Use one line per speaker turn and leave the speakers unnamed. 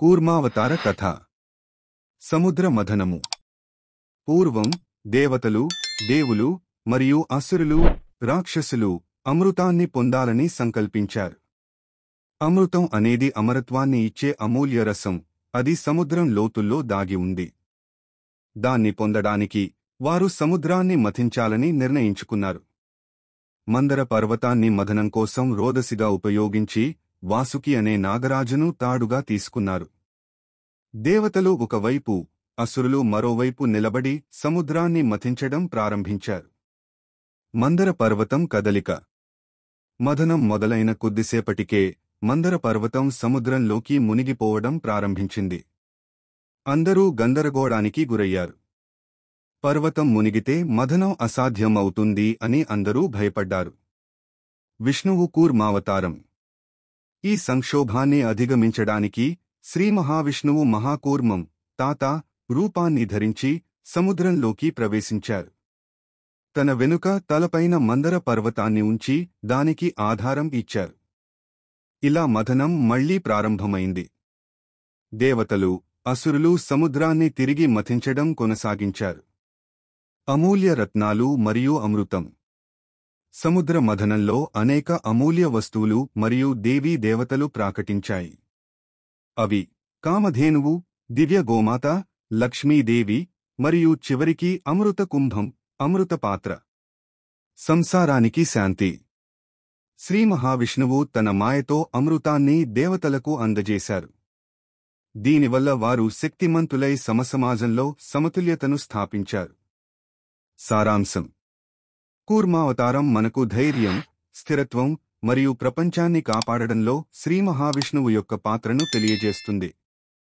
కూర్మావతార కథ. సముద్ర మథనము. పూర్వం దేవతలు, దేవులు మరియు అసురులు, రాక్షసులు అమృతాన్ని పొందాలని సంకల్పించారు. అమృతం అనేది అమరత్వాన్ని ఇచ్చే అమూల్య రసం. అది సముద్రం లోతుల్లో దాగి ఉంది. దాన్ని పొందడానికి వారు సముద్రాన్ని మథించాలని నిర్ణయించుకున్నారు. మందర పర్వతాన్ని మథనం కోసం రోదసిగా ఉపయోగించి వాసుకి అనే నాగరాజును తాడుగా తీసుకున్నారు. దేవతలు ఒకవైపు, అసురులు మరోవైపు నిలబడి సముద్రాన్ని మథించడం ప్రారంభించారు. మందర పర్వతం కదలిక. మథనం మొదలైన కొద్దిసేపటికే మందర పర్వతం సముద్రంలోకి మునిగిపోవడం ప్రారంభించింది. అందరూ గందరగోళానికి గురయ్యారు. పర్వతం మునిగితే మథనం అసాధ్యం అవుతుంది అని అందరూ భయపడ్డారు. విష్ణువు కూర్మావతారం. ఈ సంక్షోభాన్ని అధిగమించడానికి శ్రీ మహావిష్ణువు మహాకూర్మం తాత రూపాన్ని ధరించి సముద్రంలోకి ప్రవేశించారు. తన వెనుక తలపైన మందర పర్వతాన్ని ఉంచి దానికి ఆధారం ఇచ్చారు. ఇలా మథనం మళ్లీ ప్రారంభమైంది. దేవతలు, అసురులు సముద్రాన్ని తిరిగి మథించడం కొనసాగించారు. అమూల్య రత్నాలు మరియు అమృతం. సముద్ర మథనంలో అనేక అమూల్య వస్తువులు మరియు దేవీ దేవతలు ప్రాకటించాయి. అవి కామధేనువు, దివ్య గోమాత, లక్ష్మీదేవి మరియు చివరికి అమృత కుంభం, అమృత పాత్ర. సంసారానికి శాంతి. శ్రీ మహావిష్ణువు తన మాయతో అమృతాన్ని దేవతలకు అందజేశారు. దీనివల్ల వారు శక్తిమంతులై సమసమాజంలో సమతుల్యతను స్థాపించారు. సారాంశం. కూర్మావతారం మనకు ధైర్యం, స్థిరత్వం మరియు ప్రపంచాన్ని కాపాడడంలో శ్రీ మహావిష్ణువు యొక్క పాత్రను తెలియజేస్తుంది.